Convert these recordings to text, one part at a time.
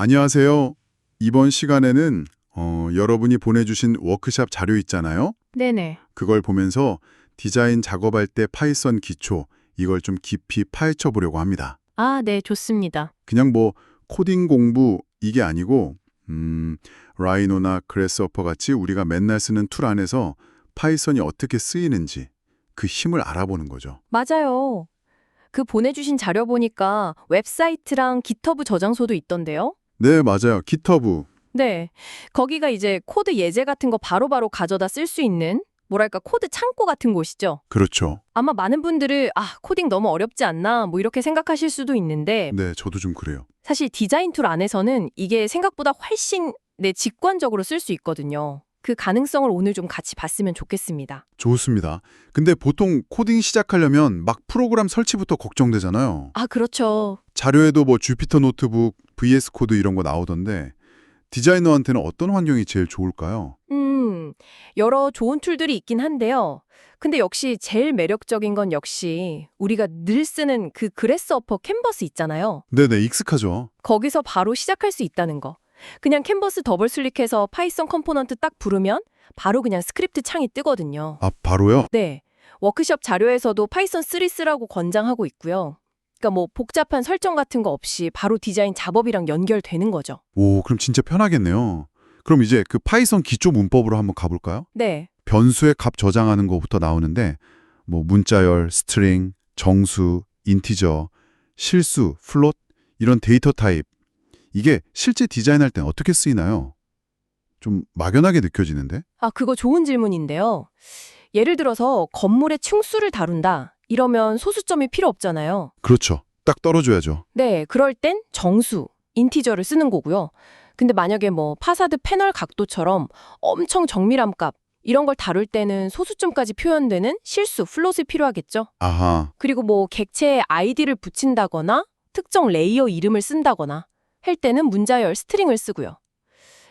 안녕하세요. 이번 시간에는 여러분이 보내주신 워크샵 자료 있잖아요. 네네. 그걸 보면서 디자인 작업할 때 파이썬 기초, 이걸 좀 깊이 파헤쳐 보려고 합니다. 아, 네, 좋습니다. 그냥 뭐 코딩 공부 이게 아니고 라이노나 그래스허퍼 같이 우리가 맨날 쓰는 툴 안에서 파이썬이 어떻게 쓰이는지 그 힘을 알아보는 거죠. 맞아요. 그 보내주신 자료 보니까 웹사이트랑 깃허브 저장소도 있던데요? 네, 맞아요. 깃허브. 네. 거기가 이제 코드 예제 같은 거 바로바로 가져다 쓸 수 있는, 뭐랄까, 코드 창고 같은 곳이죠. 그렇죠. 아마 많은 분들은, 코딩 너무 어렵지 않나, 뭐 이렇게 생각하실 수도 있는데, 네, 저도 좀 그래요. 사실 디자인 툴 안에서는 이게 생각보다 훨씬 직관적으로 쓸 수 있거든요. 그 가능성을 오늘 좀 같이 봤으면 좋겠습니다. 좋습니다. 근데 보통 코딩 시작하려면 막 프로그램 설치부터 걱정되잖아요. 아, 그렇죠. 자료에도 뭐 주피터 노트북, VS 코드 이런 거 나오던데 디자이너한테는 어떤 환경이 제일 좋을까요? 여러 좋은 툴들이 있긴 한데요. 근데 역시 제일 매력적인 건 역시 우리가 늘 쓰는 그 그래스허퍼 캔버스 있잖아요. 네네, 익숙하죠. 거기서 바로 시작할 수 있다는 거. 그냥 캔버스 더블 클릭해서 파이썬 컴포넌트 딱 부르면 바로 그냥 스크립트 창이 뜨거든요. 아, 바로요? 네. 워크숍 자료에서도 파이썬 3 쓰라고 권장하고 있고요. 그러니까 뭐 복잡한 설정 같은 거 없이 바로 디자인 작업이랑 연결되는 거죠. 오, 그럼 진짜 편하겠네요. 그럼 이제 그 파이썬 기초 문법으로 한번 가볼까요? 네. 변수의 값 저장하는 거부터 나오는데 뭐 문자열, 스트링, 정수, 인티저, 실수, 플롯 이런 데이터 타입 이게 실제 디자인할 땐 어떻게 쓰이나요? 좀 막연하게 느껴지는데? 그거 좋은 질문인데요. 예를 들어서 건물의 층수를 다룬다. 이러면 소수점이 필요 없잖아요. 그렇죠. 딱 떨어져야죠. 네, 그럴 땐 정수, 인티저를 쓰는 거고요. 근데 만약에 뭐 파사드 패널 각도처럼 엄청 정밀한 값, 이런 걸 다룰 때는 소수점까지 표현되는 실수, 플롯이 필요하겠죠. 아하. 그리고 뭐 객체에 아이디를 붙인다거나 특정 레이어 이름을 쓴다거나 할 때는 문자열 스트링을 쓰고요.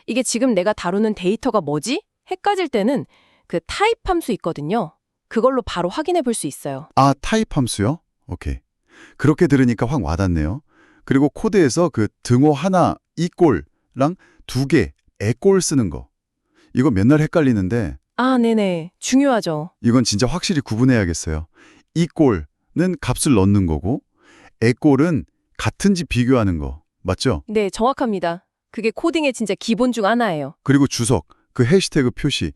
이게 지금 내가 다루는 데이터가 뭐지? 헷갈릴 때는 그 타입 함수 있거든요. 그걸로 바로 확인해 볼 수 있어요. 아, 타입 함수요? 오케이. 그렇게 들으니까 확 와닿네요. 그리고 코드에서 그 등호 하나 이꼴랑 두 개 에꼴 쓰는 거. 이거 맨날 헷갈리는데 네네. 중요하죠. 이건 진짜 확실히 구분해야겠어요. 이꼴은 값을 넣는 거고 에꼴은 같은지 비교하는 거. 맞죠? 네, 정확합니다. 그게 코딩의 진짜 기본 중 하나예요. 그리고 주석, 그 해시태그 표시.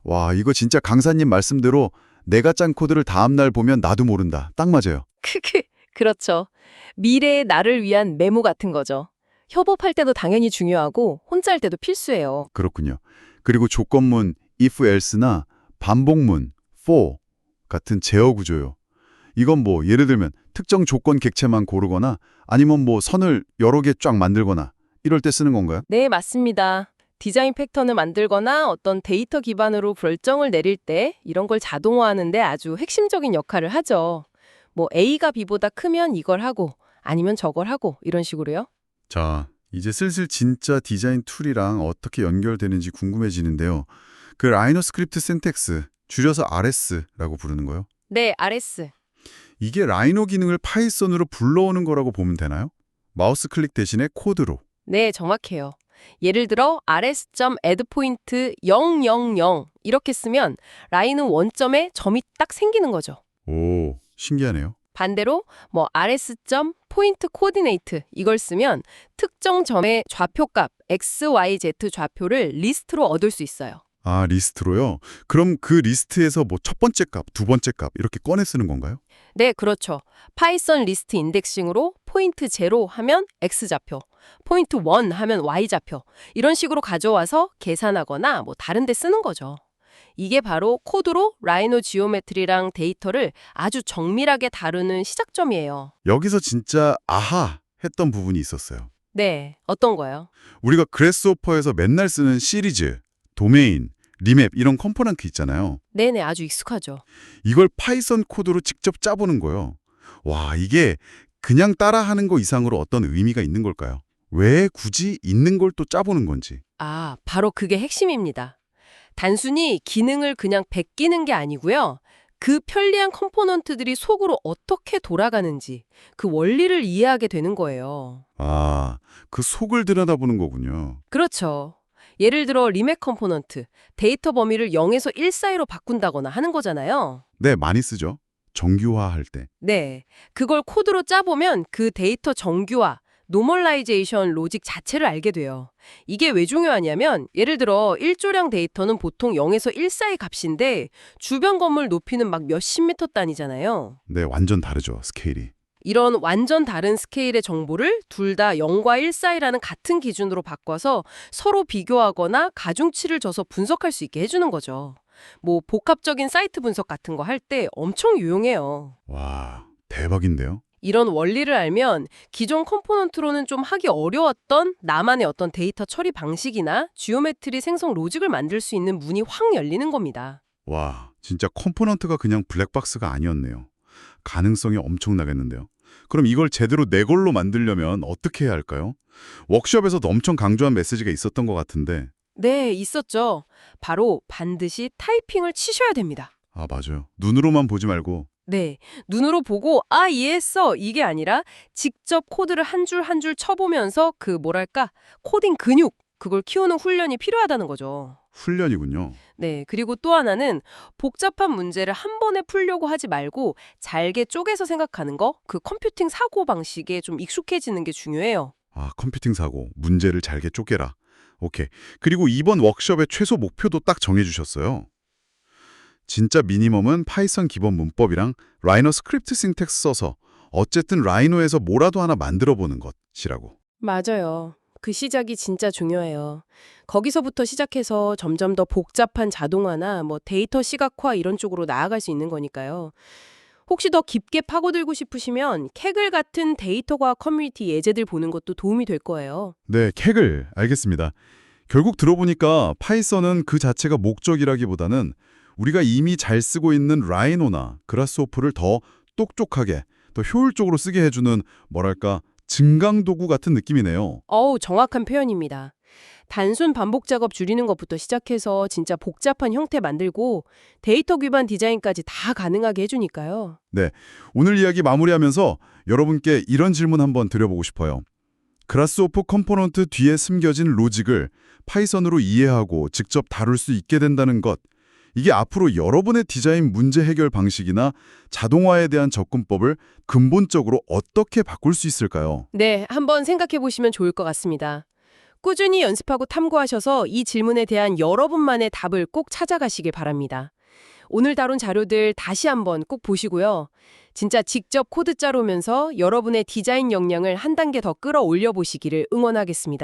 와, 이거 진짜 강사님 말씀대로 내가 짠 코드를 다음날 보면 나도 모른다. 딱 맞아요. 크크. 그렇죠. 미래의 나를 위한 메모 같은 거죠. 협업할 때도 당연히 중요하고 혼자 할 때도 필수예요. 그렇군요. 그리고 조건문 if else나 반복문 for 같은 제어 구조요. 이건 뭐 예를 들면 특정 조건 객체만 고르거나 아니면 뭐 선을 여러 개 쫙 만들거나 이럴 때 쓰는 건가요? 네, 맞습니다. 디자인 패턴을 만들거나 어떤 데이터 기반으로 결정을 내릴 때 이런 걸 자동화하는 데 아주 핵심적인 역할을 하죠. 뭐 A가 B보다 크면 이걸 하고 아니면 저걸 하고 이런 식으로요. 자, 이제 슬슬 진짜 디자인 툴이랑 어떻게 연결되는지 궁금해지는데요. 그 라이노 스크립트 신텍스, 줄여서 RS라고 부르는 거요. 네, RS. 이게 라이노 기능을 파이썬으로 불러오는 거라고 보면 되나요? 마우스 클릭 대신에 코드로. 네, 정확해요. 예를 들어 rs.addPoint 000 이렇게 쓰면 라인은 원점에 점이 딱 생기는 거죠. 오, 신기하네요. 반대로 뭐 rs.pointCoordinate 이걸 쓰면 특정 점의 좌표값 x, y, z 좌표를 리스트로 얻을 수 있어요. 아, 리스트로요? 그럼 그 리스트에서 뭐 첫 번째 값, 두 번째 값 이렇게 꺼내 쓰는 건가요? 네, 그렇죠. 파이썬 리스트 인덱싱으로 포인트 0 하면 x 좌표, 포인트 1 하면 y 좌표 이런 식으로 가져와서 계산하거나 뭐 다른 데 쓰는 거죠. 이게 바로 코드로 라이노 지오메트리랑 데이터를 아주 정밀하게 다루는 시작점이에요. 여기서 진짜 아하 했던 부분이 있었어요. 네, 어떤 거요? 우리가 그래스호퍼에서 맨날 쓰는 시리즈, 도메인, 리맵 이런 컴포넌트 있잖아요. 네네, 아주 익숙하죠. 이걸 파이썬 코드로 직접 짜보는 거예요. 와, 이게 그냥 따라하는 거 이상으로 어떤 의미가 있는 걸까요? 왜 굳이 있는 걸 또 짜보는 건지. 바로 그게 핵심입니다. 단순히 기능을 그냥 베끼는 게 아니고요. 그 편리한 컴포넌트들이 속으로 어떻게 돌아가는지 그 원리를 이해하게 되는 거예요. 아, 그 속을 들여다보는 거군요. 그렇죠. 예를 들어 리맥 컴포넌트, 데이터 범위를 0에서 1 사이로 바꾼다거나 하는 거잖아요. 네, 많이 쓰죠. 정규화할 때. 네, 그걸 코드로 짜보면 그 데이터 정규화, 노멀라이제이션 로직 자체를 알게 돼요. 이게 왜 중요하냐면 예를 들어 1조량 데이터는 보통 0에서 1 사이 값인데 주변 건물 높이는 막 몇십 미터 단위잖아요. 네, 완전 다르죠, 스케일이. 이런 완전 다른 스케일의 정보를 둘 다 0과 1 사이라는 같은 기준으로 바꿔서 서로 비교하거나 가중치를 줘서 분석할 수 있게 해주는 거죠. 뭐 복합적인 사이트 분석 같은 거 할 때 엄청 유용해요. 와, 대박인데요? 이런 원리를 알면 기존 컴포넌트로는 좀 하기 어려웠던 나만의 어떤 데이터 처리 방식이나 지오메트리 생성 로직을 만들 수 있는 문이 확 열리는 겁니다. 와, 진짜 컴포넌트가 그냥 블랙박스가 아니었네요. 가능성이 엄청나겠는데요. 그럼 이걸 제대로 내 걸로 만들려면 어떻게 해야 할까요? 워크숍에서도 엄청 강조한 메시지가 있었던 것 같은데. 네, 있었죠. 바로 반드시 타이핑을 치셔야 됩니다. 아, 맞아요. 눈으로만 보지 말고. 네, 눈으로 보고 이해했어 이게 아니라 직접 코드를 한 줄 한 줄 쳐보면서 그 뭐랄까 코딩 근육 그걸 키우는 훈련이 필요하다는 거죠. 훈련이군요. 네, 그리고 또 하나는 복잡한 문제를 한 번에 풀려고 하지 말고 잘게 쪼개서 생각하는 거, 그 컴퓨팅 사고 방식에 좀 익숙해지는 게 중요해요. 아, 컴퓨팅 사고, 문제를 잘게 쪼개라. 오케이. 그리고 이번 워크숍의 최소 목표도 딱 정해주셨어요. 진짜 미니멈은 파이썬 기본 문법이랑 라이노 스크립트 신텍스 써서 어쨌든 라이노에서 뭐라도 하나 만들어보는 것이라고. 맞아요. 그 시작이 진짜 중요해요. 거기서부터 시작해서 점점 더 복잡한 자동화나 뭐 데이터 시각화 이런 쪽으로 나아갈 수 있는 거니까요. 혹시 더 깊게 파고들고 싶으시면 캐글 같은 데이터 과학 커뮤니티 예제들 보는 것도 도움이 될 거예요. 네, 캑을 알겠습니다. 결국 들어보니까 파이썬은 그 자체가 목적이라기보다는 우리가 이미 잘 쓰고 있는 라이노나 그라스호프를 더 똑똑하게, 더 효율적으로 쓰게 해주는 뭐랄까 증강도구 같은 느낌이네요. 정확한 표현입니다. 단순 반복 작업 줄이는 것부터 시작해서 진짜 복잡한 형태 만들고 데이터 기반 디자인까지 다 가능하게 해주니까요. 네, 오늘 이야기 마무리하면서 여러분께 이런 질문 한번 드려보고 싶어요. 그라스호프 컴포넌트 뒤에 숨겨진 로직을 파이썬으로 이해하고 직접 다룰 수 있게 된다는 것, 이게 앞으로 여러분의 디자인 문제 해결 방식이나 자동화에 대한 접근법을 근본적으로 어떻게 바꿀 수 있을까요? 네, 한번 생각해 보시면 좋을 것 같습니다. 꾸준히 연습하고 탐구하셔서 이 질문에 대한 여러분만의 답을 꼭 찾아가시길 바랍니다. 오늘 다룬 자료들 다시 한번 꼭 보시고요. 진짜 직접 코드 짜놓으면서 여러분의 디자인 역량을 한 단계 더 끌어올려 보시기를 응원하겠습니다.